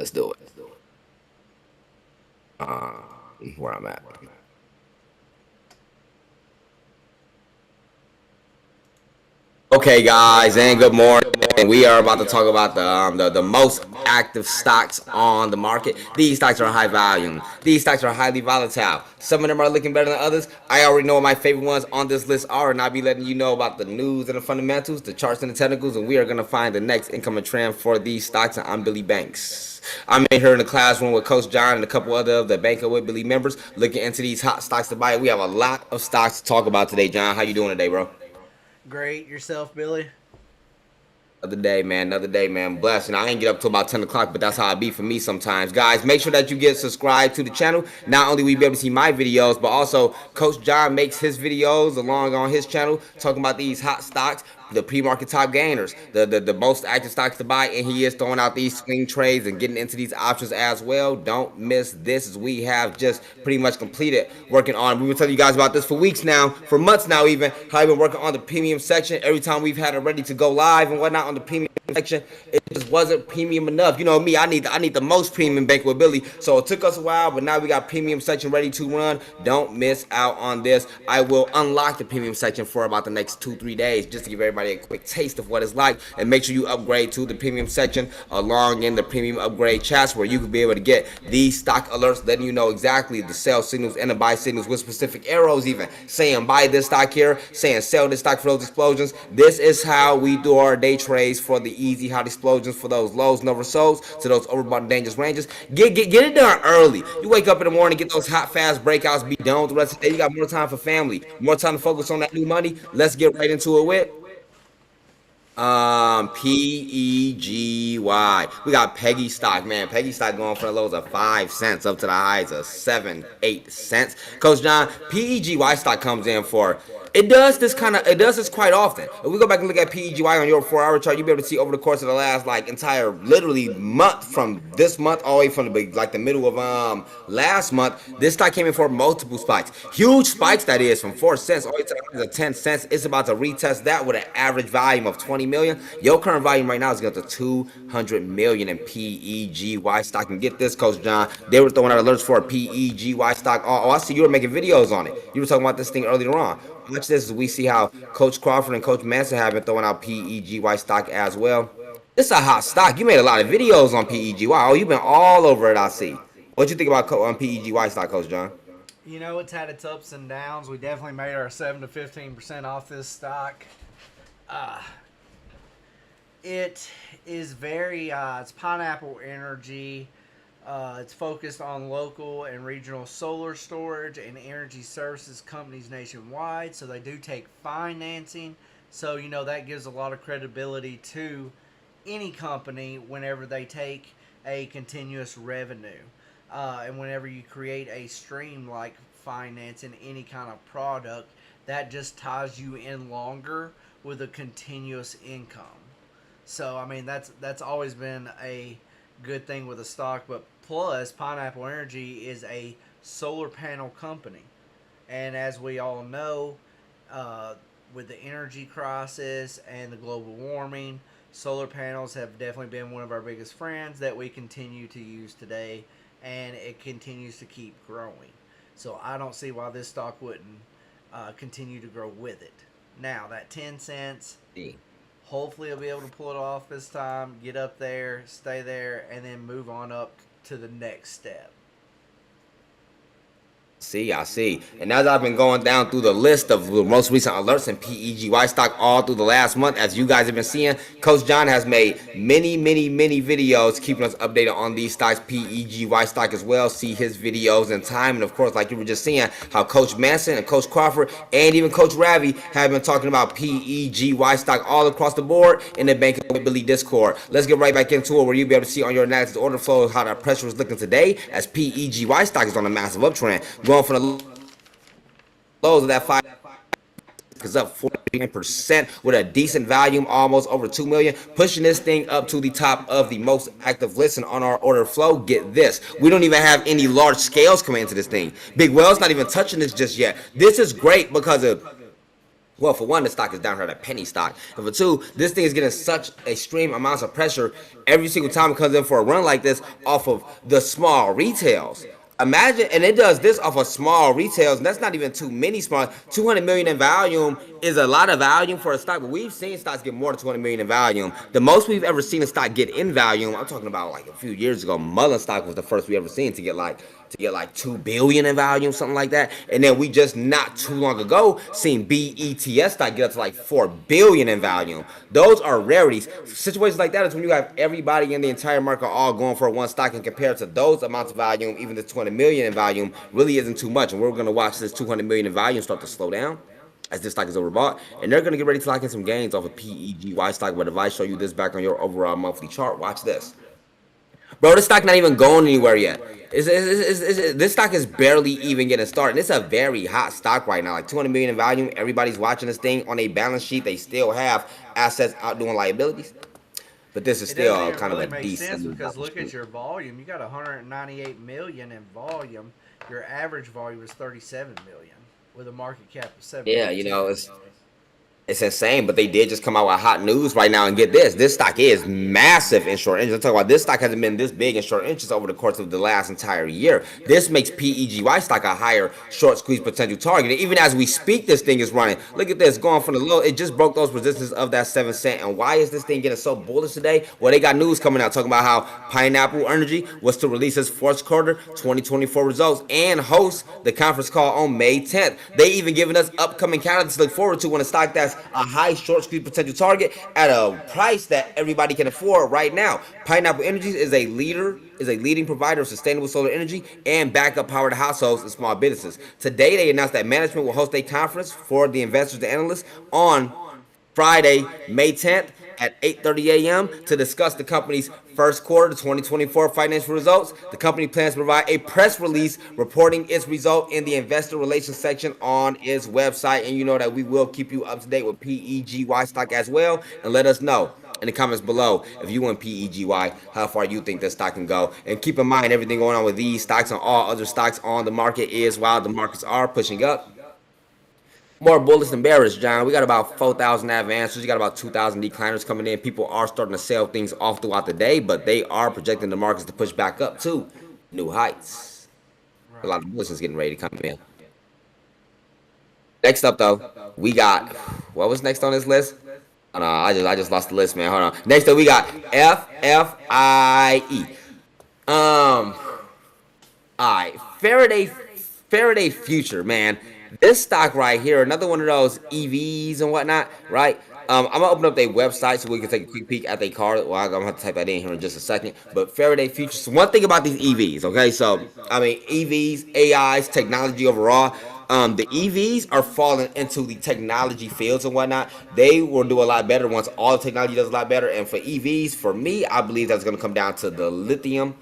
Let's do it. Where I'm at. Okay, guys, and good morning. We are about to talk about the most active stocks on the market. These stocks are high volume. These stocks are highly volatile. Some of them are looking better than others. I already know what my favorite ones on this list are, and I'll be letting you know about the news and the fundamentals, the charts and the technicals, and we are gonna find the next incoming trend for these stocks. And I'm Billy Banks. I'm in here in the classroom with Coach John and a couple other of the Banker with Billy members, looking into these hot stocks to buy. We have a lot of stocks to talk about today. John, how you doing today, bro? Great. Yourself, Billy? Another day, man. Blessed. And I ain't get up till about 10 o'clock, but that's how it be for me sometimes. Guys, make sure that you get subscribed to the channel. Not only will you be able to see my videos, but also Coach John makes his videos along on his channel, talking about these hot stocks, the pre-market top gainers, the most active stocks to buy, and he is throwing out these swing trades and getting into these options as well. Don't miss this, as we have just pretty much completed working on. We've been telling you guys about this for weeks now, for months now even, how I've been working on the premium section. Every time we've had it ready to go live and whatnot on the premium section, it just wasn't premium enough. You know me, I need the most premium bank with Billy. So it took us a while, but now we got premium section ready to run. Don't miss out on this. I will unlock the premium section for about the next 2-3 days, just to give everybody a quick taste of what it's like. And make sure you upgrade to the premium section along in the premium upgrade chats, where you can be able to get these stock alerts letting you know exactly the sell signals and the buy signals with specific arrows, even saying buy this stock here, saying sell this stock for those explosions. This is how we do our day trades for the easy hot explosions, for those lows never solds, to those overbought dangerous ranges. Get it done early. You wake up in the morning, get those hot fast breakouts, be done with the rest of the day. You got more time for family, more time to focus on that new money. Let's get right into it with PEGY. We got PEGY stock, man. PEGY stock going from the lows of 5 cents up to the highs of 7-8 cents. Coach John, PEGY stock comes in for, it does this quite often. If we go back and look at PEGY on your 4-hour chart, you'll be able to see over the course of the last entire literally month, from this month all the way from the middle of last month, this stock came in for multiple spikes. Huge spikes, that is, from 4 cents all the way to the 10 cents. It's about to retest that with an average volume of 20 million. Your current volume right now is going to 200 million in PEGY stock. And get this, Coach John, they were throwing out alerts for a PEGY stock. Oh, I see you were making videos on it. You were talking about this thing earlier on. Watch this as we see how Coach Crawford and Coach Manson have been throwing out PEGY stock as well. It's a hot stock. You made a lot of videos on PEGY. Oh, you've been all over it, I see. What you think about PEGY stock, Coach John? You know, it's had its ups and downs. We definitely made our 7 to 15% off this stock. It is very, it's Pineapple Energy. It's focused on local and regional solar storage and energy services companies nationwide. So they do take financing. So, you know, that gives a lot of credibility to any company whenever they take a continuous revenue. And whenever you create a stream like finance in any kind of product, that just ties you in longer with a continuous income. So, I mean, that's always been a good thing with a stock. But plus, Pineapple Energy is a solar panel company. And as we all know, with the energy crisis and the global warming, solar panels have definitely been one of our biggest friends that we continue to use today. And it continues to keep growing. So I don't see why this stock wouldn't continue to grow with it. Now, that 10 cents... hopefully, he'll be able to pull it off this time, get up there, stay there, and then move on up to the next step. I see. And as I've been going down through the list of the most recent alerts in PEGY stock all through the last month, as you guys have been seeing, Coach John has made many videos keeping us updated on these stocks, PEGY stock as well. See his videos in time. And of course, like you were just seeing, how Coach Manson and Coach Crawford and even Coach Ravi have been talking about PEGY stock all across the board in the Bank of Billy Discord. Let's get right back into it, where you'll be able to see on your analysis order flow how that pressure is looking today, as PEGY stock is on a massive uptrend, going from the lows of that 5 is up 49% with a decent volume, almost over 2 million, pushing this thing up to the top of the most active list. And on our order flow, get this, we don't even have any large scales coming into this thing. Big Well's not even touching this just yet. This is great because of Well, for one, the stock is down here at a penny stock. And for two, this thing is getting such extreme amounts of pressure every single time it comes in for a run like this off of the small retails. Imagine, and it does this off of small retails, and that's not even too many small. 200 million in volume is a lot of volume for a stock, but we've seen stocks get more than 200 million in volume. The most we've ever seen a stock get in volume, I'm talking about like a few years ago, Mullen stock was the first we ever seen to get like 2 billion in volume, something like that. And then we just not too long ago seen BETS stock get up to like 4 billion in volume. Those are rarities. Situations like that is when you have everybody in the entire market all going for one stock, and compared to those amounts of volume, even the 20 million in volume really isn't too much. And we're going to watch this 200 million in volume start to slow down as this stock is overbought, and they're going to get ready to lock in some gains off of PEGY stock. But if I show you this back on your overall monthly chart, watch this. Bro, this stock not even going anywhere yet. This stock is barely even getting started. And it's a very hot stock right now, like 200 million in volume. Everybody's watching this thing on a balance sheet. They still have assets outdoing liabilities, but this is It doesn't still even kind of really a make decent sense move because up the look at street. your volume. You got 198 million in volume. Your average volume is 37 million with a market cap of Yeah, 7.2. it's insane, but they did just come out with hot news right now. And get this, this stock is massive in short interest. I'm talking about this stock hasn't been this big in short interest over the course of the last entire year. This makes PEGY stock a higher short squeeze potential target. And even as we speak, this thing is running. Look at this, going from the low. It just broke those resistance of that 7 cent. And why is this thing getting so bullish today? Well, they got news coming out talking about how Pineapple Energy was to release its fourth quarter 2024 results and host the conference call on May 10th. They even giving us upcoming catalysts to look forward to when a stock that's a high short squeeze potential target at a price that everybody can afford right now. Pineapple Energy is a leading provider of sustainable solar energy and backup power to households and small businesses. Today, they announced that management will host a conference for the investors and analysts on Friday, May 10th at 8:30 a.m. to discuss the company's first quarter 2024 financial results. The company plans to provide a press release reporting its result in the investor relations section on its website. And you know that we will keep you up to date with PEGY stock as well. And let us know in the comments below if you want PEGY, how far you think this stock can go. And keep in mind, everything going on with these stocks and all other stocks on the market is while the markets are pushing up, more bullish than bearish, John. We got about 4,000 advancers. You got about 2,000 decliners coming in. People are starting to sell things off throughout the day, but they are projecting the markets to push back up to new heights. A lot Right. of bullishness getting ready to come in. Next up, though, we got what was next on this list? Oh, no, I just lost the list, man. Hold on. Next up, we got FFIE. Um, all right, Faraday Future, man. This stock right here, another one of those EVs and whatnot, right? I'm gonna open up their website so we can take a quick peek at their car. Well, I'm gonna have to type that in here in just a second. But Faraday Future. So one thing about these EVs, okay? So I mean, EVs, AIs, technology overall. The EVs are falling into the technology fields and whatnot. They will do a lot better once all the technology does a lot better. And for EVs, for me, I believe that's gonna come down to the lithium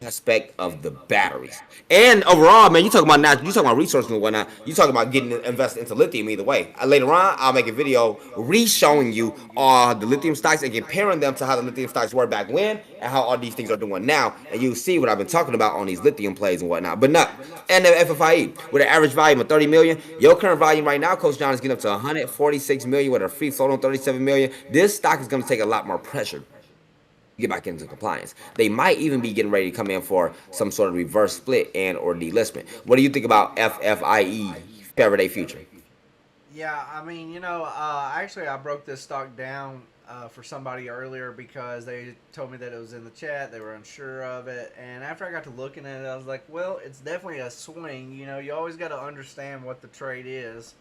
aspect of the batteries. And overall, man, you talking about now, you talking about resources and whatnot. You talking about getting invested into lithium either way. Later on, I'll make a video re-showing you all the lithium stocks and comparing them to how the lithium stocks were back when and how all these things are doing now. And you'll see what I've been talking about on these lithium plays and whatnot. But not. And the FFIE with an average volume of 30 million. Your current volume right now, Coach John is getting up to 146 million with a free float on 37 million. This stock is going to take a lot more pressure get back into compliance. They might even be getting ready to come in for some sort of reverse split and or delistment. What do you think about FFIE, Faraday Future? Yeah, I mean, actually, I broke this stock down for somebody earlier because they told me that it was in the chat. They were unsure of it. And after I got to looking at it, I was like, well, it's definitely a swing. You always got to understand what the trade is.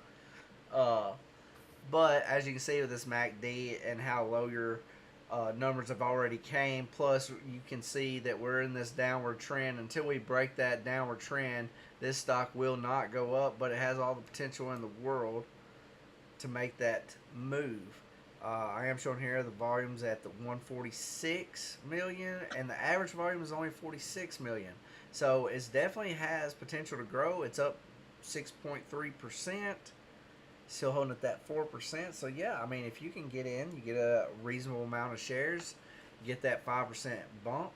Uh, but as you can see with this MACD and how low your numbers have already came, plus you can see that we're in this downward trend. Until we break that downward trend, this stock will not go up, but it has all the potential in the world to make that move. I am showing here the volume's at the 146 million, and the average volume is only 46 million. So it definitely has potential to grow. It's up 6.3%, still holding at that 4%. So yeah, I mean, if you can get in, you get a reasonable amount of shares, you get that 5% bump,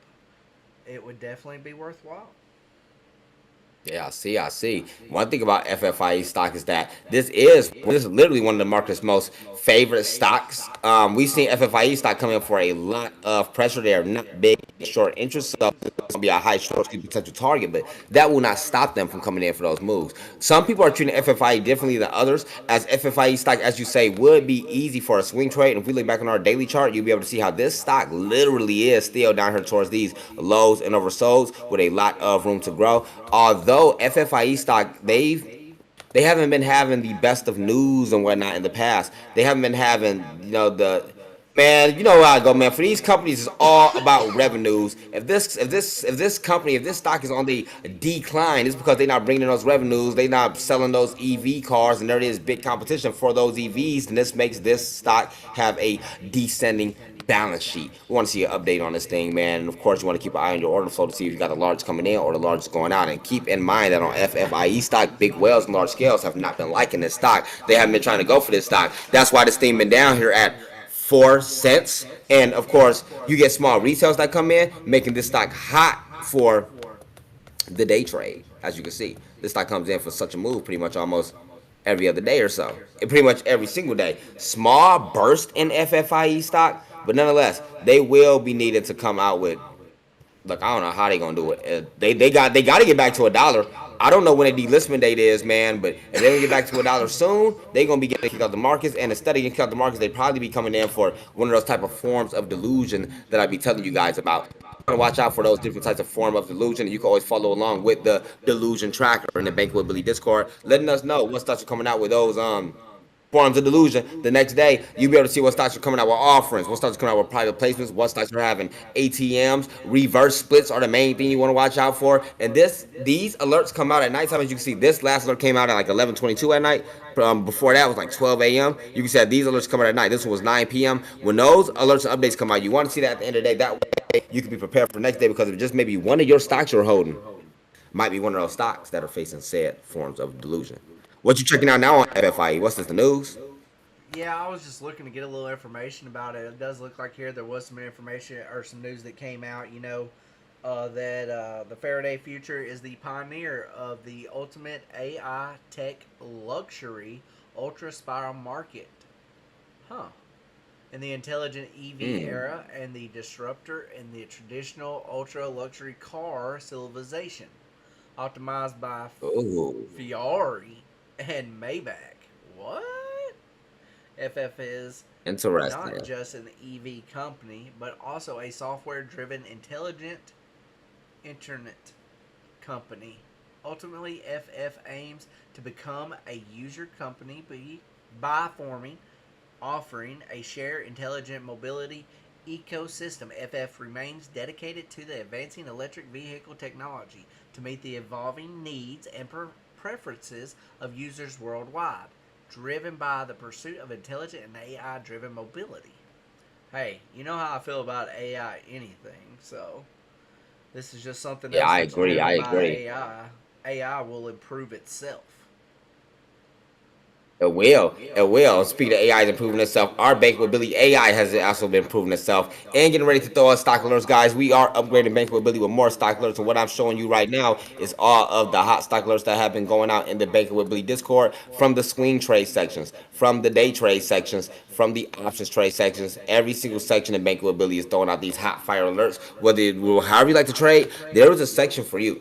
it would definitely be worthwhile. Yeah, I see. I see. One thing about FFIE stock is that this is literally one of the market's most favorite stocks. We've seen FFIE stock coming in for a lot of pressure. They are not big short interest, so it's gonna be a high short squeeze potential target, but that will not stop them from coming in for those moves. Some people are treating FFIE differently than others, as FFIE stock, as you say, would be easy for a swing trade. And if we look back on our daily chart, you'll be able to see how this stock literally is still down here towards these lows and oversold with a lot of room to grow. Although FFIE stock, they haven't been having the best of news and whatnot in the past. They haven't been having, the man, you know where I go, man. For these companies, it's all about revenues. If this stock is on the decline, it's because they're not bringing in those revenues. They're not selling those EV cars, and there is big competition for those EVs, and this makes this stock have a descending balance sheet. We want to see an update on this thing, man. And of course, you want to keep an eye on your order flow to see if you got the large coming in or the large going out. And keep in mind that on FFIE stock, big whales and large scales have not been liking this stock. They haven't been trying to go for this stock. That's why this thing been down here at 4 cents. And of course, you get small retails that come in, making this stock hot for the day trade. As you can see, this stock comes in for such a move pretty much almost every other day or so. And pretty much every single day. Small burst in FFIE stock, but nonetheless, they will be needed to come out with. Look, I don't know how they gonna do it. They got to get back to $1. I don't know when the delistment date is, man. But if they don't get back to $1 soon, they gonna be getting kicked out the markets. And instead of getting kicked out the markets, they probably be coming in for one of those type of forms of delusion that I be telling you guys about. To watch out for those different types of form of delusion. And you can always follow along with the delusion tracker in the Bank with Billy Discord, letting us know what stocks are coming out with those forms of delusion. The next day, you'll be able to see what stocks are coming out with offerings, what stocks are coming out with private placements, what stocks are having ATMs, reverse splits are the main thing you want to watch out for. And these alerts come out at nighttime. As you can see, this last alert came out at like 11:22 at night. Before that was like 12 a.m. You can see that these alerts come out at night. This one was 9 p.m. When those alerts and updates come out, you want to see that at the end of the day. That way, you can be prepared for the next day because if just maybe one of your stocks you're holding might be one of those stocks that are facing said forms of delusion. What you checking out now on FFIE? What's this, the news? Yeah, I was just looking to get a little information about it. It does look like here there was some information or some news that came out. That the Faraday Future is the pioneer of the ultimate AI tech luxury ultra spiral market. Huh. In the intelligent EV Mm. era and the disruptor in the traditional ultra luxury car civilization, optimized by Oh, Ferrari and Maybach. What? FF is not interesting. just an EV company, but also a software driven intelligent internet company. Ultimately, FF aims to become a user company by offering a shared intelligent mobility ecosystem. FF remains dedicated to the advancing electric vehicle technology to meet the evolving needs and preferences of users worldwide, driven by the pursuit of intelligent and AI driven mobility. Hey, you know how I feel about AI anything, so this is just something Yeah, else I that's agree. I driven by agree. AI. AI will improve itself. It will. It will. Speaking of AI is improving itself, our bank with Billy AI has also been improving itself and getting ready to throw us stock alerts, guys. We are upgrading bank with Billy with more stock alerts, and what I'm showing you right now is all of the hot stock alerts that have been going out in the bank with Billy Discord from the swing trade sections, from the day trade sections, from the options trade sections. Every single section in bank with Billy is throwing out these hot fire alerts. However you like to trade, there is a section for you.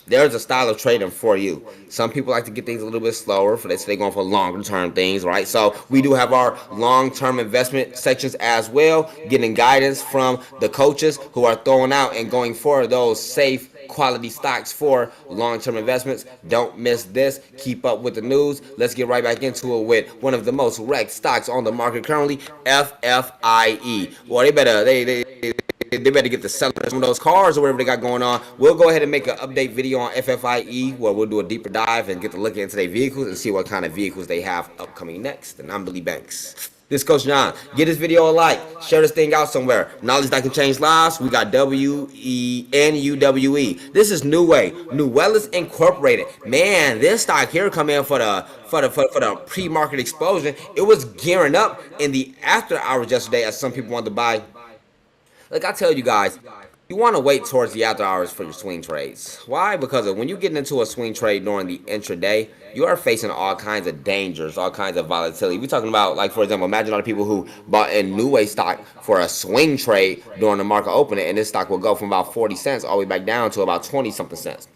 There's a style of trading for you. Some people like to get things a little bit slower for they going for longer term things, right? So we do have our long term investment sections as well, getting guidance from the coaches who are throwing out and going for those safe quality stocks for long-term investments. Don't miss this. Keep up with the news. Let's get right back into it with one of the most wrecked stocks on the market currently, FFIE. Well, they better get the selling some of those cars or whatever they got going on. We'll go ahead and make an update video on FFIE where we'll do a deeper dive and get to look into their vehicles and see what kind of vehicles they have upcoming next. And I'm Billy Banks. This is Coach John. Give this video a like. Share this thing out somewhere. Knowledge that can change lives. We got WENUWE. This is New Way. Nuwellis Incorporated. Man, this stock here come in for the pre-market explosion. It was gearing up in the after hours yesterday as some people wanted to buy. Like I tell you guys, You want to wait towards the after hours for your swing trades. Why? Because when you get into a swing trade during the intraday, you are facing all kinds of dangers, all kinds of volatility. We're talking about, like, for example, imagine all the people who bought in New Way stock for a swing trade during the market opening, and this stock will go from about 40 cents all the way back down to about 20 something cents.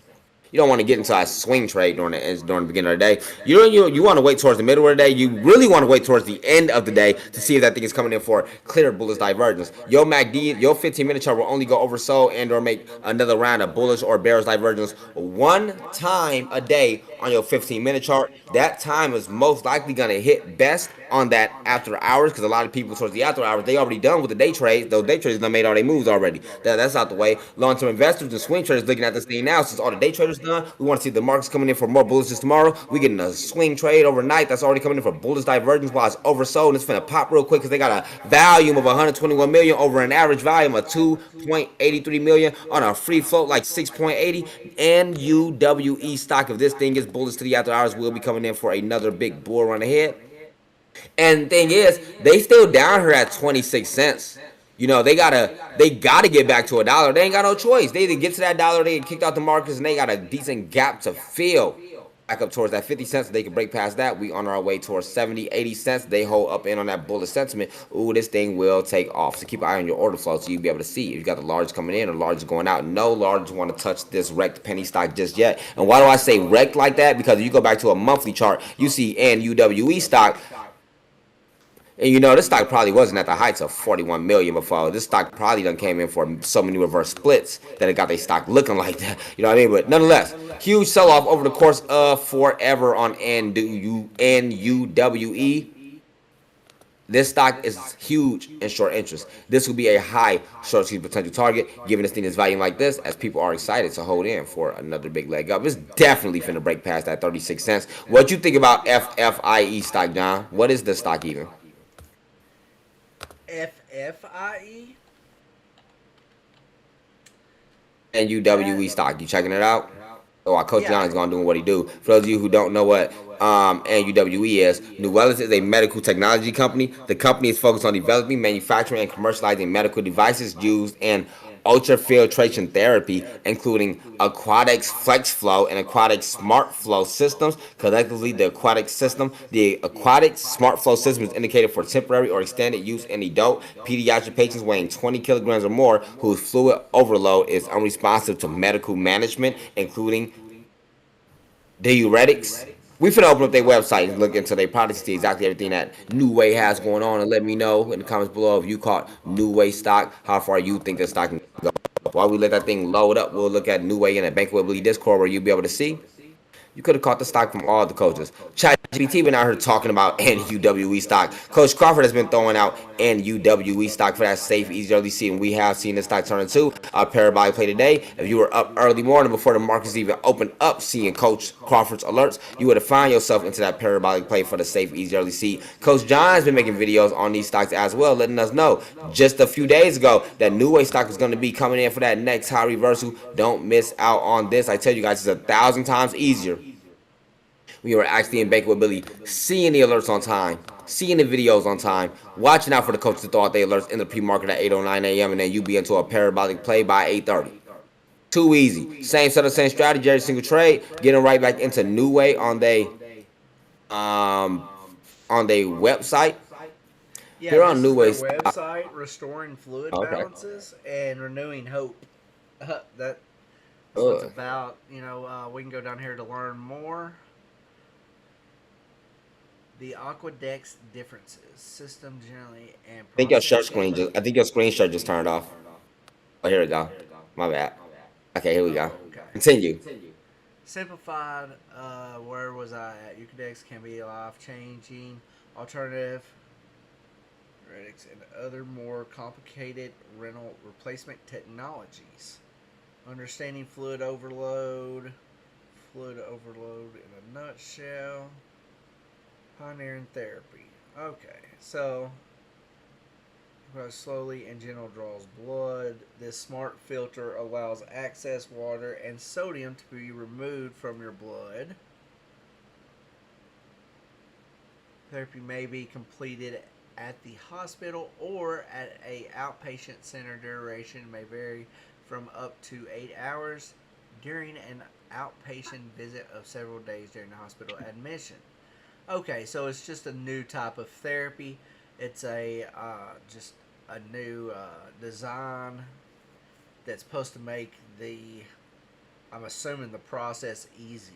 You don't want to get into a swing trade during the beginning of the day. You want to wait towards the middle of the day. You really want to wait towards the end of the day to see if that thing is coming in for clear bullish divergence. Your MACD, your 15-minute chart will only go oversold and or make another round of bullish or bearish divergence one time a day on your 15-minute chart. That time is most likely going to hit best on that after hours, because a lot of people towards the after hours, they already done with the day trades. Those day traders done made all their moves already. That's out the way. Long-term investors and swing traders looking at this thing now, since all the day traders done. We want to see the markets coming in for more bullishness tomorrow. We getting a swing trade overnight that's already coming in for bullish divergence while it's oversold, and it's finna pop real quick because they got a volume of 121 million over an average volume of 2.83 million on a free float like 6.80. NUWE stock, if this thing gets bullish to the after hours, will be coming in for another big bull run ahead. And the thing is, they still down here at 26 cents. They gotta get back to a dollar. They ain't got no choice. They either get to that dollar, they get kicked out the markets, and they got a decent gap to fill. Back up towards that 50 cents, so they can break past that. We on our way towards 70, 80 cents. They hold up in on that bullish sentiment. Ooh, this thing will take off. So keep an eye on your order flow so you'll be able to see if you got the large coming in or large going out. No large want to touch this wrecked penny stock just yet. And why do I say wrecked like that? Because if you go back to a monthly chart, you see NUWE stock. And this stock probably wasn't at the heights of 41 million before. This stock probably done came in for so many reverse splits that it got their stock looking like that. You know what I mean? But nonetheless, huge sell off over the course of forever on NUWE. This stock is huge in short interest. This will be a high short squeeze potential target, given this thing is valuing like this, as people are excited to hold in for another big leg up. It's definitely finna break past that 36 cents. What you think about FFIE stock, John? What is this stock even? FFIE. And UWE stock. You checking it out? Oh, Coach Yeah. John is gonna do what he do. For those of you who don't know what NUWE is, Nuwellis is a medical technology company. The company is focused on developing, manufacturing, and commercializing medical devices used in ultrafiltration therapy, including Aquatics Flex Flow and Aquatics Smart Flow systems. Collectively, the Aquatics Smart Flow system is indicated for temporary or extended use in adult pediatric patients weighing 20 kilograms or more whose fluid overload is unresponsive to medical management, including diuretics. We finna open up their website and look into their products, see exactly everything that New Way has going on, and let me know in the comments below if you caught New Way stock, how far you think this stock can go. While we let that thing load up, we'll look at New Way in a Bankwebly Discord where you'll be able to see. You could have caught the stock from all the coaches. ChatGPT been out here talking about NUWE stock. Coach Crawford has been throwing out NUWE stock for that safe, easy early seat, and we have seen this stock turn into a parabolic play today. If you were up early morning before the markets even opened up, seeing Coach Crawford's alerts, you would have found yourself into that parabolic play for the safe, easy early seat. Coach John has been making videos on these stocks as well, letting us know just a few days ago that New Way stock is going to be coming in for that next high reversal. Don't miss out on this. I tell you guys, it's 1,000 times easier. We were actually in Bank with Billy, seeing the alerts on time, seeing the videos on time, watching out for the coaches to throw out their alerts in the pre-market at 8:09 a.m. and then you be into a parabolic play by 8:30. Too easy. Same setup, same strategy, every single trade. Getting right back into New Way on their website. Yeah, Here this on New is their Way. website, restoring fluid Okay. balances and renewing hope. That's what it's Ugh. about. We can go down here to learn more. The Aquadex differences, system generally, and process. I think your screen share just turned off. Oh, here we go. My bad. Okay, here we go. Oh, okay. Continue. Simplified, where was I at? Aquadex can be life changing, alternative, and other more complicated rental replacement technologies. Understanding fluid overload in a nutshell. Pioneering therapy. Okay, so slowly and gentle draws blood. This smart filter allows excess water and sodium to be removed from your blood. Therapy may be completed at the hospital or at a outpatient center. Duration may vary from up to 8 hours during an outpatient visit of several days during the hospital admission. Okay, so it's just a new type of therapy. It's a just a new design that's supposed to make the, I'm assuming, the process easier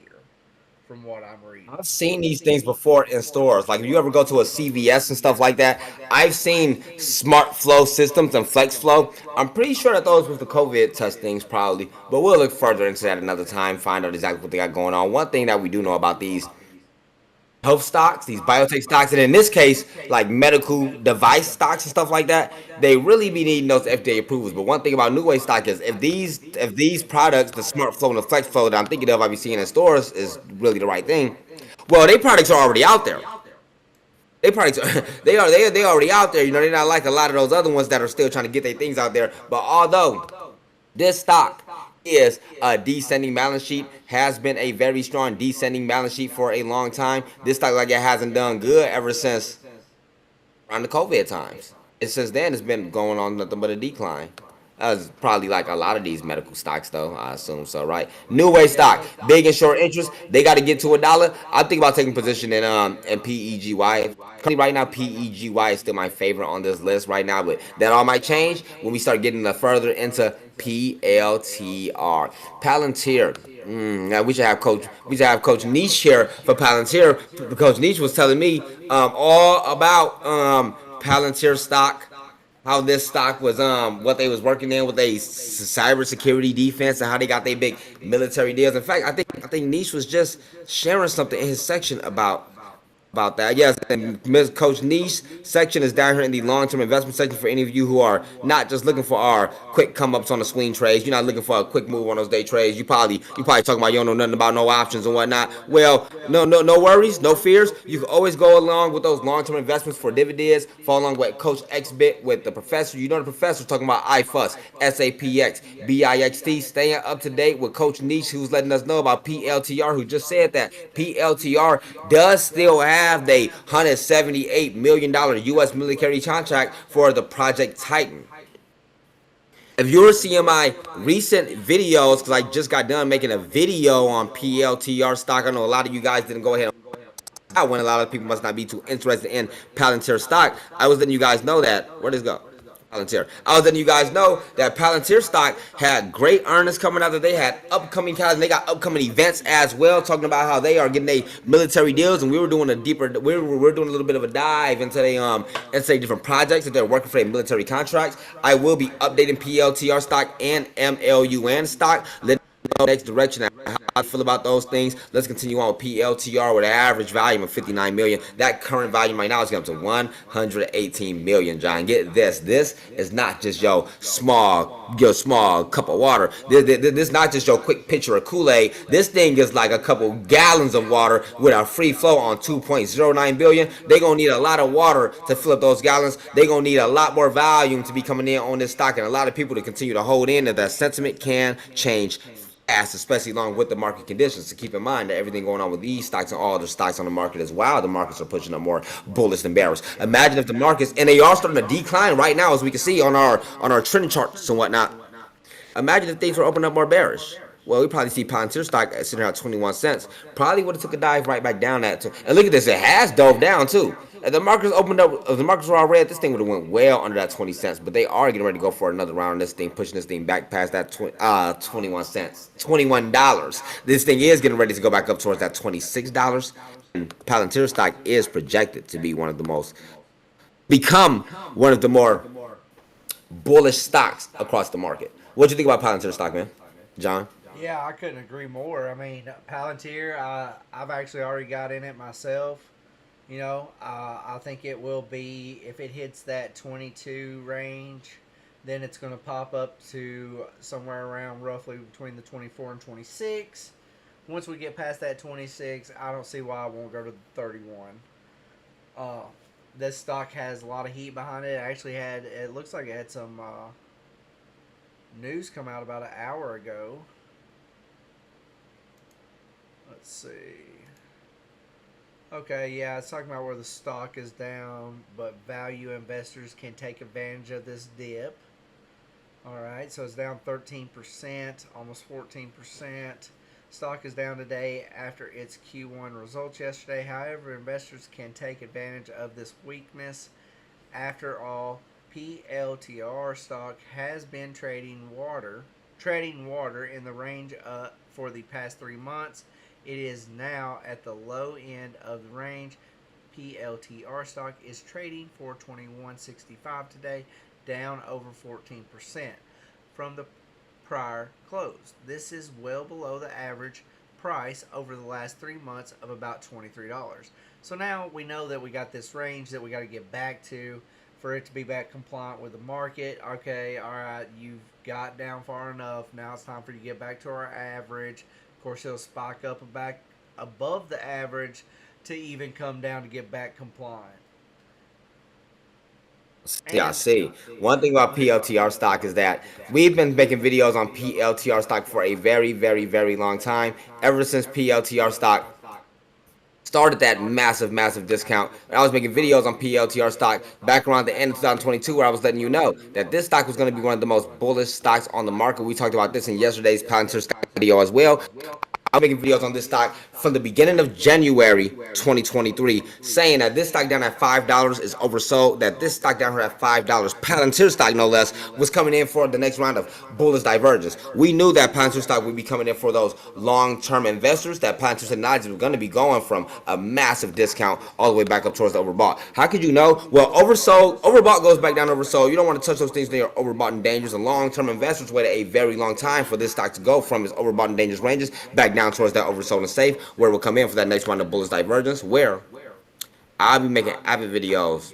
from what I'm reading. I've seen these things before in stores. Like if you ever go to a CVS and stuff like that, I've seen smart flow systems and flex flow. I'm pretty sure that those was the COVID test things probably, but we'll look further into that another time, find out exactly what they got going on. One thing that we do know about these health stocks, these biotech stocks, and in this case, like medical device stocks and stuff like that, they really be needing those FDA approvals. But one thing about New Way stock is if these products, the smart flow and the flex flow that I'm thinking of, I be seeing in stores, is really the right thing. Well, they products are already out there. They products they already out there. You know, they're not like a lot of those other ones that are still trying to get their things out there. But although this stock is a descending balance sheet, has been a very strong descending balance sheet for a long time. This stock like it hasn't done good ever since around the COVID times. And since then, it's been going on nothing but a decline. That's probably like a lot of these medical stocks, though. I assume so, right? New Way stock, big and short interest. They got to get to $1. I think about taking position in PEGY. Currently, right now, PEGY is still my favorite on this list right now, but that all might change when we start getting further into PLTR, Palantir. Now we should have Coach Niche here for Palantir. Coach Niche was telling me all about Palantir stock, how this stock was what they was working in with a cybersecurity defense and how they got their big military deals. In fact, I think Niche was just sharing something in his section about that. Yes, and Ms. Coach Niche section is down here in the long-term investment section for any of you who are not just looking for our quick come-ups on the swing trades. You're not looking for a quick move on those day trades. You probably talking about you don't know nothing about no options and whatnot. Well, no worries, no fears. You can always go along with those long-term investments for dividends. Follow along with Coach Xbit with the professor. You know the professor talking about IFUS, SAPX, BIXT. Staying up to date with Coach Niche, who's letting us know about PLTR, who just said that PLTR does still have the $178 million U.S. military contract for the Project Titan. If you're seeing my recent videos, because I just got done making a video on PLTR stock, I know a lot of you guys didn't go ahead and when a lot of people must not be too interested in Palantir stock. I was letting you guys know that. Where does it go? Palantir. I was letting you guys know that Palantir stock had great earnings coming out. That they had upcoming catalysts. They got upcoming events as well, talking about how they are getting a military deals. And we were doing a deeper. We're doing a little bit of a dive into the different projects that they're working for, a military contracts. I will be updating PLTR stock and MLUN stock. Next direction how I feel about those things. Let's continue on with PLTR with an average volume of 59 million. That current volume right now is going up to 118 million. John, get this. This is not just your small cup of water. This is not just your quick pitcher of Kool-Aid. This thing is like a couple gallons of water with a free flow on 2.09 billion. They're gonna need a lot of water to fill up those gallons. They're gonna need a lot more volume to be coming in on this stock, and a lot of people to continue to hold in that sentiment can change fast, especially along with the market conditions. So keep in mind that everything going on with these stocks and all the stocks on the market as well, the markets are pushing up more bullish than bearish. Imagine if the markets, and they are starting to decline right now, as we can see on our trend charts and whatnot. Imagine if things were opening up more bearish. Well, we probably see Palantir stock sitting around 21 cents. Probably would have took a dive right back down at. And look at this, it has dove down too. If the markets opened up, if the markets were all red, this thing would have went well under that 20 cents. But they are getting ready to go for another round on this thing, pushing this thing back past that 21 cents, $21. This thing is getting ready to go back up towards that $26. And Palantir stock is projected to be become one of the more bullish stocks across the market. What do you think about Palantir stock, man? John? Yeah, I couldn't agree more. I mean, Palantir, I've actually already got in it myself. I think it will be, if it hits that 22 range, then it's going to pop up to somewhere around roughly between the 24 and 26. Once we get past that 26, I don't see why I won't go to the 31. This stock has a lot of heat behind it. It looks like it had some news come out about an hour ago. Let's see. Okay, yeah, it's talking about where the stock is down, but value investors can take advantage of this dip. All right, so it's down 13%, almost 14%. Stock is down today after its Q1 results yesterday. However, investors can take advantage of this weakness. After all, PLTR stock has been trading water in the range for the past 3 months. It is now at the low end of the range. PLTR stock is trading for 21.65 today, down over 14% from the prior close. This is well below the average price over the last 3 months of about $23. So now we know that we got this range that we got to get back to for it to be back compliant with the market. Okay, all right, you've got down far enough. Now it's time for you to get back to our average. Of course, it'll spike up back above the average to even come down to get back compliant. Yeah, I And see. One thing about PLTR stock is that we've been making videos on PLTR stock for a very, very, very long time. Ever since PLTR stock started that massive, massive discount. And I was making videos on PLTR stock back around the end of 2022 where I was letting you know that this stock was going to be one of the most bullish stocks on the market. We talked about this in yesterday's Palantir stock video as well. I'm making videos on this stock from the beginning of January 2023, saying that this stock down at $5 is oversold, that this stock down here at $5, Palantir stock no less, was coming in for the next round of bullish divergence. We knew that Palantir stock would be coming in for those long-term investors, that Palantir technology was going to be going from a massive discount all the way back up towards the overbought. How could you know? Well, overbought goes back down oversold. You don't want to touch those things when you're overbought and dangerous. And long-term investors waited a very long time for this stock to go from its overbought and dangerous ranges back down towards that oversold and safe, where it will come in for that next round of bullish divergence, where I'll be making avid videos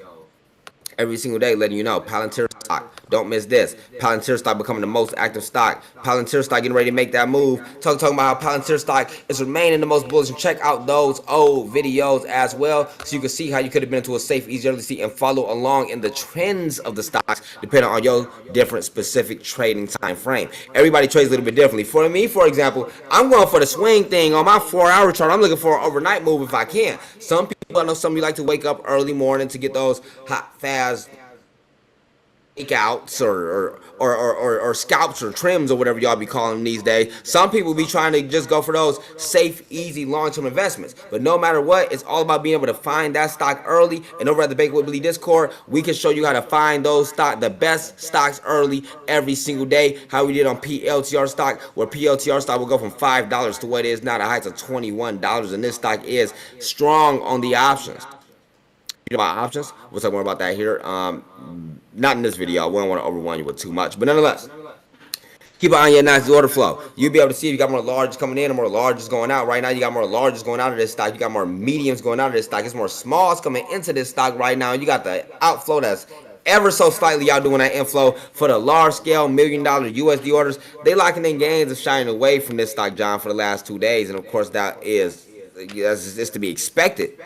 every single day letting you know Palantir stock. Don't miss this. Palantir stock becoming the most active stock. Palantir stock getting ready to make that move. Talking about how Palantir stock is remaining the most bullish. And check out those old videos as well, so you can see how you could have been into a safe, easy early seat and follow along in the trends of the stocks depending on your different specific trading time frame. Everybody trades a little bit differently. For me, for example, I'm going for the swing thing on my 4-hour chart. I'm looking for an overnight move if I can. Some people, I know some of you like to wake up early morning to get those hot, fast takeouts or scalps or trims or whatever y'all be calling them these days. Some people be trying to just go for those safe, easy, long-term investments. But no matter what, it's all about being able to find that stock early. And over at the Baker with Billy Discord, we can show you how to find those the best stocks early every single day. How we did on PLTR stock, where PLTR stock will go from $5 to what it is now, the heights of $21. And this stock is strong on the options. About options. We'll talk more about that here. Not in this video. We don't want to overwhelm you with too much, but nonetheless, keep an eye on your nice order flow. You'll be able to see if you got more larges coming in and more larges going out. Right now, you got more larges going out of this stock. You got more mediums going out of this stock. It's more smalls coming into this stock right now. You got the outflow that's ever so slightly y'all doing that inflow for the large scale $1 million USD orders. They locking in gains and shining away from this stock, John, for the last 2 days, and of course that is to be expected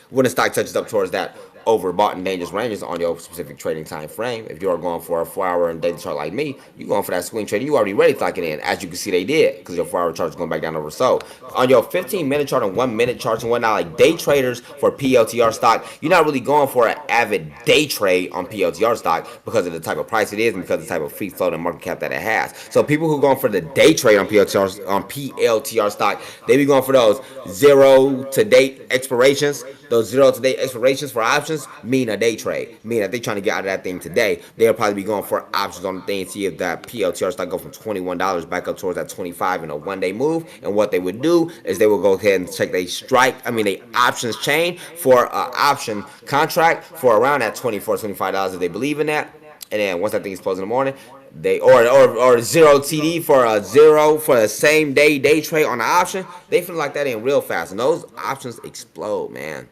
when the stock touches up towards that overbought and dangerous ranges on your specific trading time frame. If you're going for a 4-hour and daily chart like me, you're going for that swing trading. You already ready to lock it in. As you can see, they did, because your 4-hour chart is going back down over. So on your 15-minute chart and 1-minute charts and whatnot, like day traders for PLTR stock, you're not really going for an avid day trade on PLTR stock because of the type of price it is and because of the type of free float and market cap that it has. So people who are going for the day trade on PLTR stock, they be going for those zero to date expirations. Those zero to date expirations for options mean a day trade, mean that they're trying to get out of that thing today. They'll probably be going for options on the thing, see if that PLTR stock go from $21 back up towards that 25 in a 1-day move. And what they would do is they will go ahead and check they options chain for an option contract for around that $24-25 if they believe in that. And then once that thing is closed in the morning, they or zero TD for a zero for the same day trade on the option, they feel like that in real fast, and those options explode, man.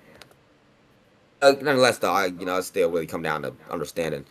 Nonetheless, though, it still really come down to understanding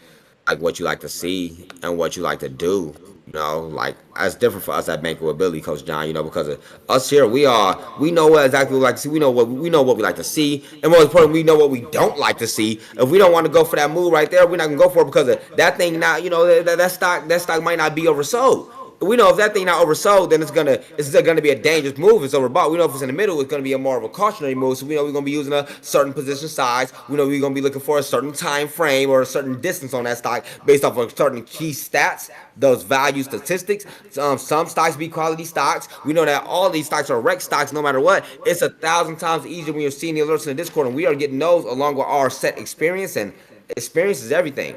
like what you like to see and what you like to do. Like it's different for us at Banker with Billy, Coach John. Because of us here, we know what exactly we like to see. We know what we like to see, and most importantly, we know what we don't like to see. If we don't want to go for that move right there, we're not gonna go for it because of that thing. Now, that stock might not be oversold. We know if that thing not oversold, then it's gonna be a dangerous move. It's overbought. We know if it's in the middle, it's gonna be a more of a cautionary move. So we know we're gonna be using a certain position size. We know we're gonna be looking for a certain time frame or a certain distance on that stock based off of certain key stats, those value statistics. Some stocks be quality stocks. We know that all these stocks are rec stocks no matter what. It's 1,000 times easier when you're seeing the alerts in the Discord, and we are getting those along with our set experience, and experience is everything.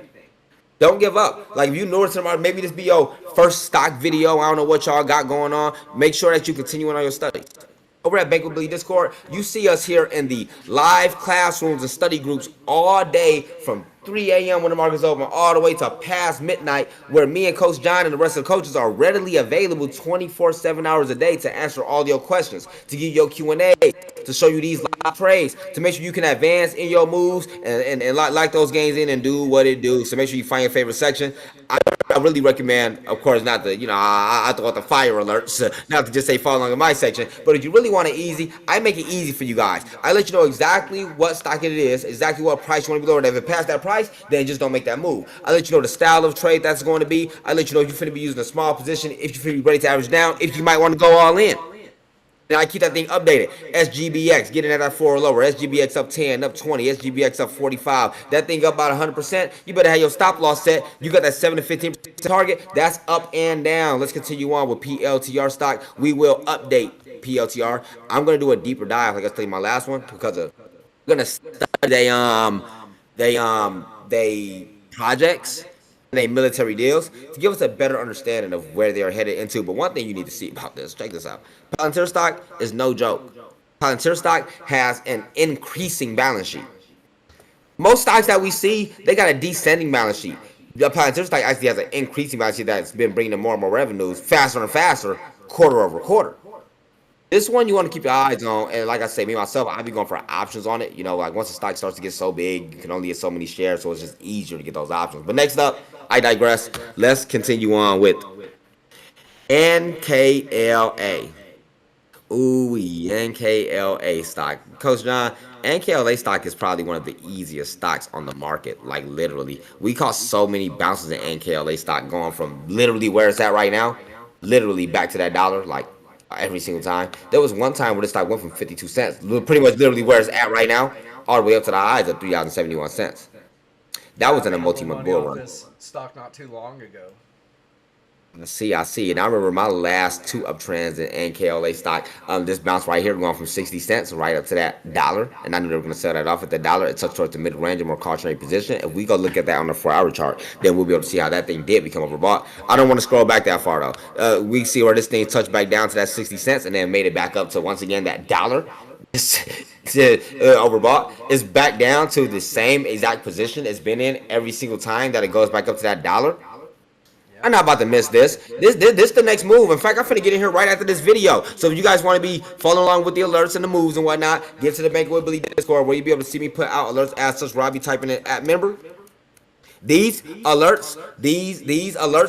Don't give up. Like if you notice tomorrow, maybe this be your first stock video. I don't know what y'all got going on. Make sure that you continue on your study. Over at Bankability Discord, you see us here in the live classrooms and study groups all day from 3 a.m. when the market's open all the way to past midnight, where me and Coach John and the rest of the coaches are readily available 24/7 hours a day to answer all your questions, to give your Q&A, to show you these live trades, to make sure you can advance in your moves and like those gains in and do what it do. So make sure you find your favorite section. I really recommend, of course, not to, I throw out the fire alerts, not to just say follow along in my section, but if you really want it easy, I make it easy for you guys. I let you know exactly what stock it is, exactly what price you want to be lower. If it past that price, then just don't make that move. I let you know the style of trade that's going to be. I let you know if you're finna be using a small position, if you're finna be ready to average down, if you might want to go all in. Then I keep that thing updated. SGBX getting at that 4 or lower. SGBX up 10, up 20. SGBX up 45. That thing up about 100%. You better have your stop loss set. You got that 7 to 15% target. That's up and down. Let's continue on with PLTR stock. We will update PLTR. I'm gonna do a deeper dive, like I said in my last one, because I'm gonna study they projects, they military deals to give us a better understanding of where they are headed into. But one thing you need to see about this, check this out. Palantir stock is no joke. Palantir stock has an increasing balance sheet. Most stocks that we see, they got a descending balance sheet. The Palantir stock actually has an increasing balance sheet that's been bringing in more and more revenues faster and faster, quarter over quarter. This one you want to keep your eyes on, and like I say, me myself, I be going for options on it. Like once the stock starts to get so big, you can only get so many shares, so it's just easier to get those options. But next up, I digress. Let's continue on with NKLA. Ooh, NKLA stock. Coach John, NKLA stock is probably one of the easiest stocks on the market. Like literally, we caught so many bounces in NKLA stock going from literally where it's at right now, literally back to that dollar, like every single time. There was one time where this stock went from 52 cents, pretty much literally where it's at right now, all the way up to the highs of 3,071 cents. That was in a multi-month bull run. This stock not too long ago. I see. And I remember my last two uptrends in NKLA stock. This bounce right here going from 60 cents right up to that dollar. And I knew they were going to sell that off at the dollar. It touched towards the mid-range and more cautionary position. If we go look at that on the 4-hour chart, then we'll be able to see how that thing did become overbought. I don't want to scroll back that far, though. We see where this thing touched back down to that 60 cents and then made it back up to, once again, that dollar. Overbought. It's back down to the same exact position it's been in every single time that it goes back up to that dollar. I'm not about to miss this. This the next move. In fact, I'm finna get in here right after this video. So if you guys want to be following along with the alerts and the moves and whatnot, get to the Bankability Discord where you'll be able to see me put out alerts as such, where I'll be typing it at member. These alerts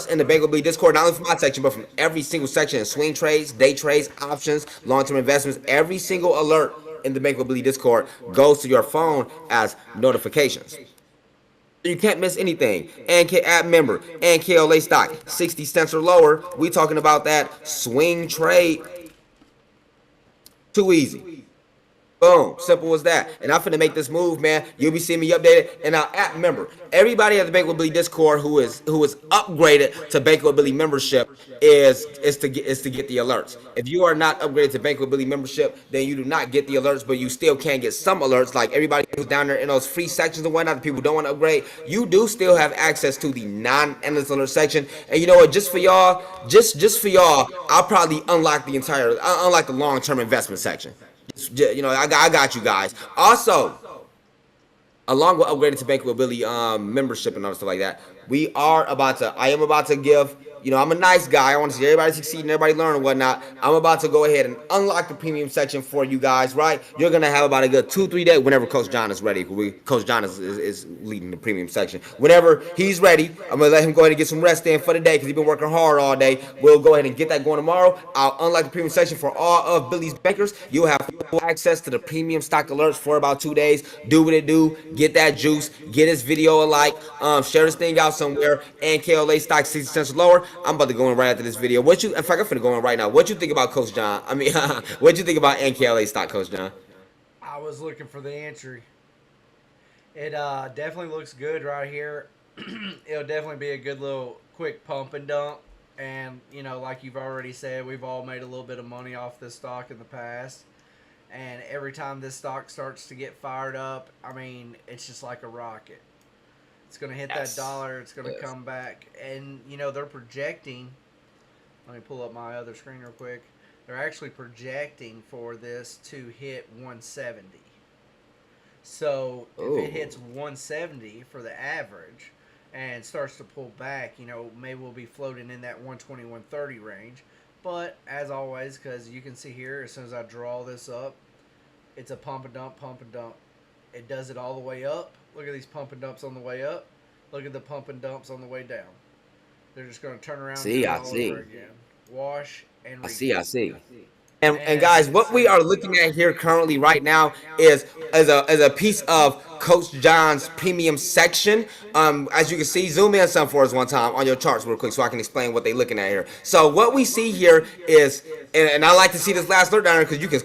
in the Bankability Discord, not only from my section, but from every single section, swing trades, day trades, options, long-term investments, every single alert in the Bankability Discord goes to your phone as notifications. You can't miss anything. And app member, and KLA stock, 60 cents or lower. We talking about that swing trade. Too easy. Boom, simple as that. And I'm finna make this move, man. You'll be seeing me updated. And now, app member, everybody at the Bankability Discord who is upgraded to Bankability membership is to get the alerts. If you are not upgraded to Bankability membership, then you do not get the alerts, but you still can get some alerts. Like everybody who's down there in those free sections and whatnot, the people who don't want to upgrade, you do still have access to the non-endless alert section. And you know what? Just for y'all, I'll probably unlock the long-term investment section. I got you guys. Also, along with upgrading to Bankability membership and all stuff like that, I am about to give, I'm a nice guy. I want to see everybody succeed and everybody learn and whatnot. I'm about to go ahead and unlock the premium section for you guys, right? You're going to have about a good 2-3 days whenever Coach John is ready. Coach John is leading the premium section. Whenever he's ready, I'm going to let him go ahead and get some rest in for the day because he's been working hard all day. We'll go ahead and get that going tomorrow. I'll unlock the premium section for all of Billy's bankers. You'll have full access to the premium stock alerts for about 2 days. Do what it do. Get that juice. Get this video a like. Share this thing out somewhere, and KLA stock 60 cents or lower. I'm about to go in right after this video. In fact, I'm finna go in right now. What you think about Coach John? I mean, what you think about NKLA stock, Coach John? I was looking for the entry. It definitely looks good right here. It'll definitely be a good little quick pump and dump. And, you know, like you've already said, we've all made a little bit of money off this stock in the past. And every time this stock starts to get fired up, I mean, it's just like a rocket. It's going to hit that Yes. dollar. It's going to Yes. come back. And, you know, they're projecting. Let me pull up my other screen real quick. They're actually projecting for this to hit 170. So if it Ooh. hits 170 for the average and starts to pull back, you know, maybe we'll be floating in that 120, 130 range. But as always, because you can see here, as soon as I draw this up, it's a pump and dump, pump and dump. It does it all the way up. Look at these pump and dumps on the way up. Look at the pump and dumps on the way down. They're just going to turn around and do See, it I all see. over again. Wash and I see. repeat. I see. And And guys, what we are looking at here currently right now is as a piece of Coach John's premium section. As you can see, zoom in some for us one time on your charts real quick so I can explain what they're looking at here. So what we see here is, and I like to see this last alert down there because you can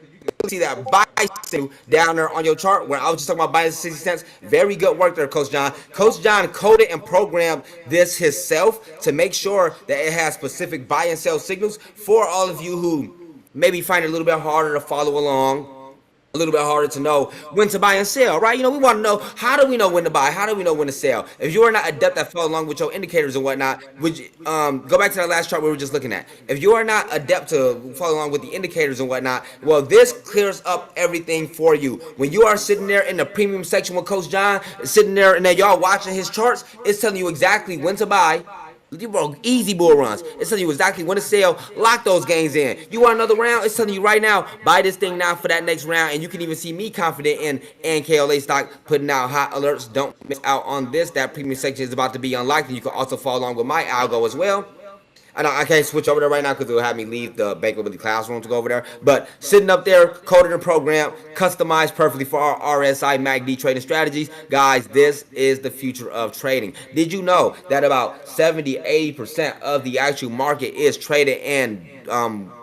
see that buy signal down there on your chart where I was just talking about buying 60 cents. Very good work there, Coach John. Coach John coded and programmed this himself to make sure that it has specific buy and sell signals for all of you who maybe find it a little bit harder to follow along, a little bit harder to know when to buy and sell, right? You know, we want to know, how do we know when to buy? How do we know when to sell? If you are not adept at following along with your indicators and whatnot, would you, go back to that last chart we were just looking at. If you are not adept to follow along with the indicators and whatnot, well, this clears up everything for you. When you are sitting there in the premium section with Coach John, sitting there and then y'all watching his charts, it's telling you exactly when to buy. Bro, easy bull runs. It's telling you exactly when to sell. Lock those gains in. You want another round? It's telling you right now, buy this thing now for that next round. And you can even see me confident in NKLA stock putting out hot alerts. Don't miss out on this. That premium section is about to be unlocked. And you can also follow along with my algo as well. I can't switch over there right now because it'll have me leave the bankability classroom to go over there. But sitting up there, coded and programmed, customized perfectly for our RSI MACD trading strategies. Guys, this is the future of trading. Did you know that about 70-80% of the actual market is traded and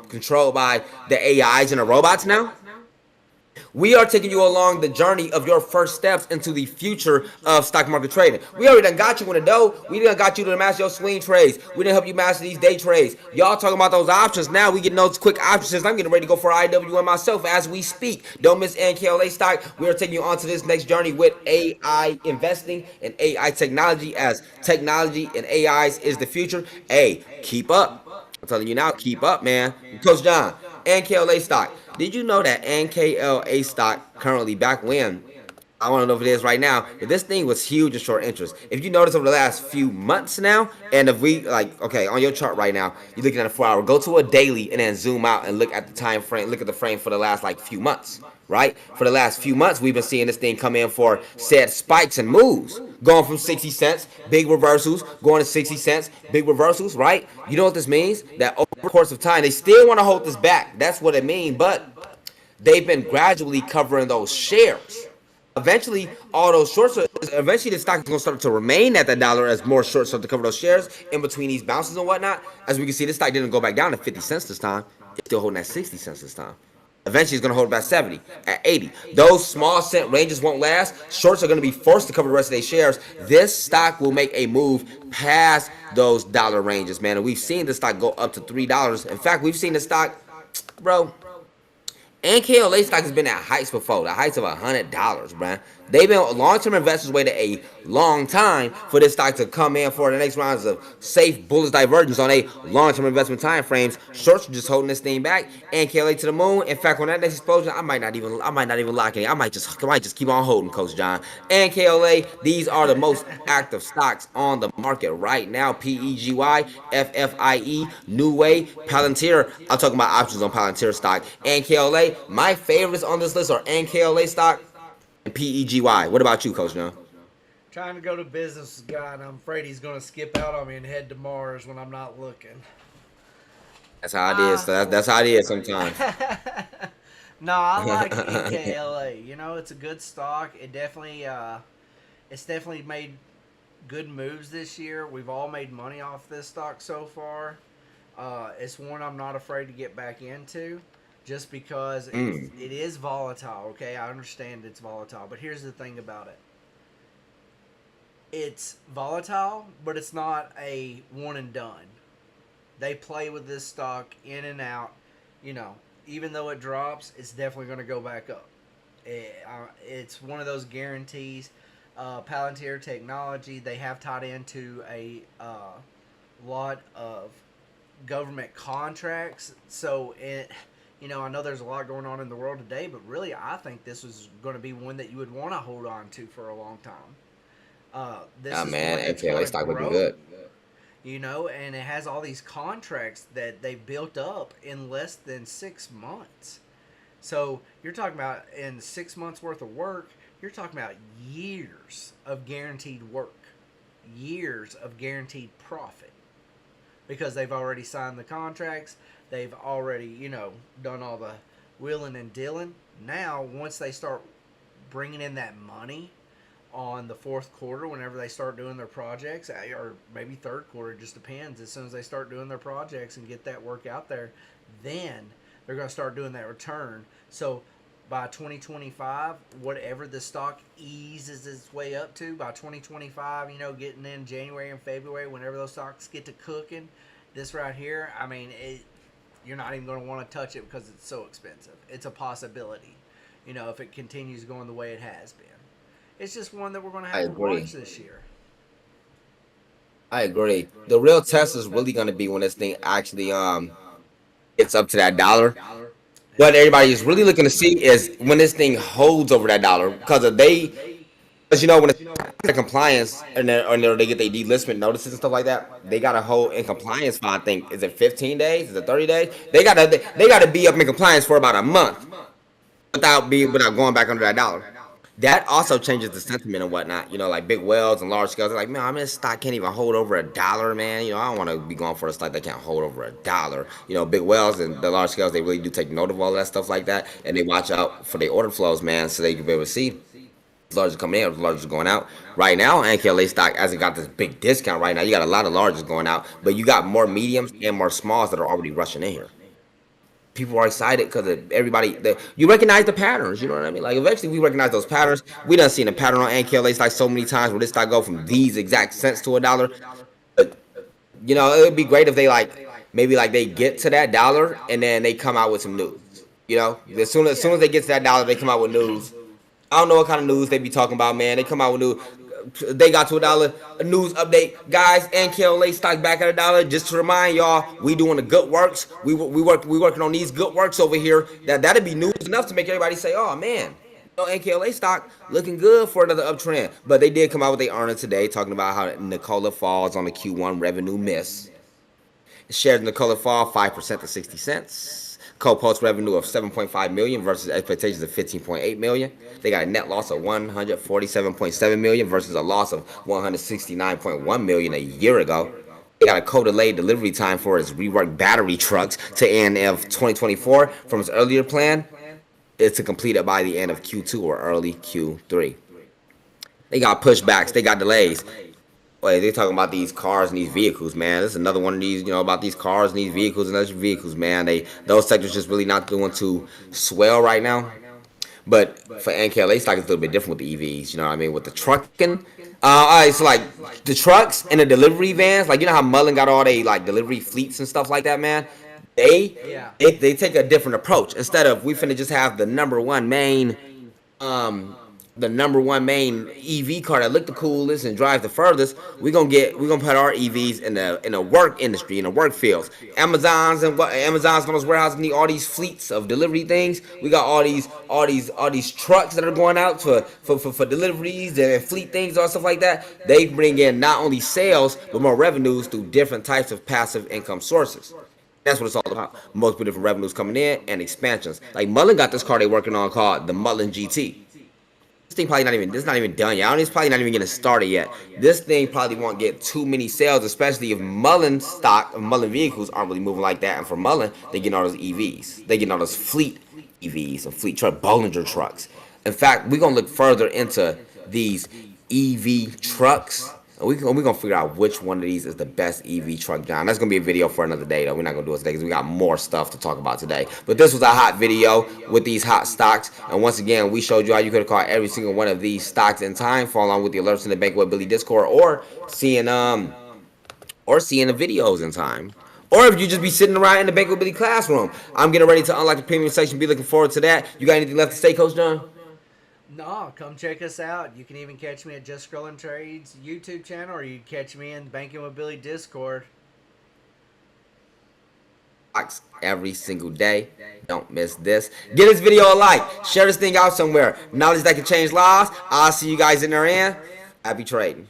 controlled by the AIs and the robots now? We are taking you along the journey of your first steps into the future of stock market trading. We already done got you in the dough. We done got you to master your swing trades. We done help you master these day trades. Y'all talking about those options. Now we getting those quick options. I'm getting ready to go for IWM myself as we speak. Don't miss NKLA stock. We are taking you on to this next journey with AI investing and AI technology, as technology and AIs is the future. Hey, keep up. I'm telling you now, keep up, man. Coach John, NKLA stock. Did you know that NKLA stock currently back when? I want to know if it is right now, but this thing was huge in short interest. If you notice over the last few months now, and if we like, okay, on your chart right now, you're looking at a 4 hour, go to a daily and then zoom out and look at the time frame, look at the frame for the last like few months, right? For the last few months, we've been seeing this thing come in for said spikes and moves, going from 60 cents, big reversals, going to 60 cents, big reversals, right? You know what this means? That over the course of time, they still want to hold this back. That's what it means, but they've been gradually covering those shares. Eventually, all those shorts, eventually the stock is going to start to remain at that dollar as more shorts start to cover those shares in between these bounces and whatnot. As we can see, this stock didn't go back down to 50 cents this time. It's still holding at 60 cents this time. Eventually, it's going to hold about 70, at 80. Those small cent ranges won't last. Shorts are going to be forced to cover the rest of their shares. This stock will make a move past those dollar ranges, man. And we've seen the stock go up to $3. In fact, we've seen the stock, bro. NKLA stock has been at heights before, the heights of $100, bruh. They've been long-term investors waited a long time for this stock to come in for the next rounds of safe bullish divergence on a long-term investment time frames. Shorts are just holding this thing back. NKLA to the moon. In fact, when that next explosion, I might not even lock it in. I might just keep on holding, Coach John. NKLA, these are the most active stocks on the market right now. PEGY, FFIE, New Way, Palantir. I'm talking about options on Palantir stock. NKLA, my favorites on this list are NKLA stock and PEGY. What about you, Coach John? Trying to go to business guy, and I'm afraid he's going to skip out on me and head to Mars when I'm not looking. That's how it is. So that's how it is sometimes. No, I like NKLA. You know, it's a good stock. It's definitely made good moves this year. We've all made money off this stock so far. It's one I'm not afraid to get back into, just because it is volatile. Okay, I understand it's volatile, but here's the thing about it: it's volatile, but it's not a one and done. They play with this stock in and out. You know, even though it drops, it's definitely going to go back up. It's one of those guarantees. Palantir Technology, they have tied into a lot of government contracts. So I know there's a lot going on in the world today, but really, I think this was going to be one that you would want to hold on to for a long time. This Yeah, is man, one that's NKLA going to stock looking grow, good. and it has all these contracts that they built up in less than 6 months. So you're talking about in 6 months worth of work, you're talking about years of guaranteed work, years of guaranteed profit, because they've already signed the contracts, they've already done all the wheeling and dealing. Now once they start bringing in that money on the fourth quarter, whenever they start doing their projects, or maybe third quarter, it just depends. As soon as they start doing their projects and get that work out there, then they're going to start doing that return. So by 2025, whatever the stock eases its way up to, by 2025, getting in January and February, whenever those stocks get to cooking, this right here, I mean, you're not even going to want to touch it because it's so expensive. It's a possibility, if it continues going the way it has been. It's just one that we're going to I have to watch agree. this year. I agree. The real test is really going to be when this thing actually gets up to that dollar. What everybody is really looking to see is when this thing holds over that dollar, because because when it's in compliance or they get their delistment notices and stuff like that, they got to hold in compliance for, I think, is it 15 days? Is it 30 days? They gotta be up in compliance for about a month without going back under that dollar. That also changes the sentiment and whatnot. Like big wells and large scales. They're like, man, I mean, this stock can't even hold over a dollar, man. I don't want to be going for a stock that can't hold over a dollar. Big wells and the large scales, they really do take note of all that stuff like that, and they watch out for their order flows, man, so they can be able to see the largest coming in, or the largest going out. Right now, NKLA stock hasn't got this big discount right now. You got a lot of largest going out, but you got more mediums and more smalls that are already rushing in here. People are excited because you recognize the patterns. You know what I mean? Like eventually we recognize those patterns. We done seen a pattern on NKLA like so many times where this stock go from these exact cents to a dollar. But it would be great if they maybe they get to that dollar and then they come out with some news. As soon as they get to that dollar, they come out with news. I don't know what kind of news they be talking about, man. They come out with news. They got to a dollar. A news update, guys. NKLA stock back at a dollar. Just to remind y'all, we doing the good works. We working on these good works over here. That'd be news enough to make everybody say, oh man, NKLA stock looking good for another uptrend. But they did come out with their earnings today, talking about how Nicola falls on the Q1 revenue miss. Shares in Nicola fall 5% to 60 cents. Co-post revenue of 7.5 million versus expectations of 15.8 million. They got a net loss of 147.7 million versus a loss of 169.1 million a year ago. They got a co-delayed delivery time for its reworked battery trucks to end of 2024 from its earlier plan. It's to complete it by the end of Q2 or early Q3. They got pushbacks. They got delays. Wait, they talking about these cars and these vehicles, man. This is another one of these, about these cars and these vehicles and electric vehicles, man. Those sectors just really not doing too swell right now. But for NKLA stock, it's a little bit different with the EVs. You know what I mean? With the trucking, all right, so the trucks and the delivery vans, how Mullen got all they delivery fleets and stuff like that, man. They Yeah. they take a different approach. Instead of we finna just have um the number one main EV car that look the coolest and drive the furthest, we're gonna put our EVs in the work industry, in the work fields. Amazon's gonna warehouse need all these fleets of delivery things. We got all these trucks that are going out for deliveries and fleet things or stuff like that. They bring in not only sales but more revenues through different types of passive income sources. That's what it's all about. Multiple different revenues coming in and expansions. Like Mullen got this car they working on called the Mullen GT. This thing probably not even this is not even done yet. I don't. It's probably not even getting started yet. This thing probably won't get too many sales, especially if Mullen stock, Mullen vehicles aren't really moving like that. And for Mullen, they getting all those EVs. They getting all those fleet EVs and fleet truck Bollinger trucks. In fact, we're gonna look further into these EV trucks And we gonna figure out which one of these is the best EV truck, John. That's gonna be a video for another day, though. We're not gonna do it today because we got more stuff to talk about today. But this was a hot video with these hot stocks, and once again, we showed you how you could have caught every single one of these stocks in time, follow along with the alerts in the Bank with Billy Discord, or seeing the videos in time. Or if you just be sitting around in the Bank with Billy classroom. I'm getting ready to unlock the premium section. Be looking forward to that. You got anything left to say, Coach John? No, come check us out. You can even catch me at Just.Scrollin.Trades YouTube channel, or you can catch me in Banking with Billy Discord. Every single day. Don't miss this. Give this video a like. Share this thing out somewhere. Knowledge that can change lives. I'll see you guys in there. Happy trading.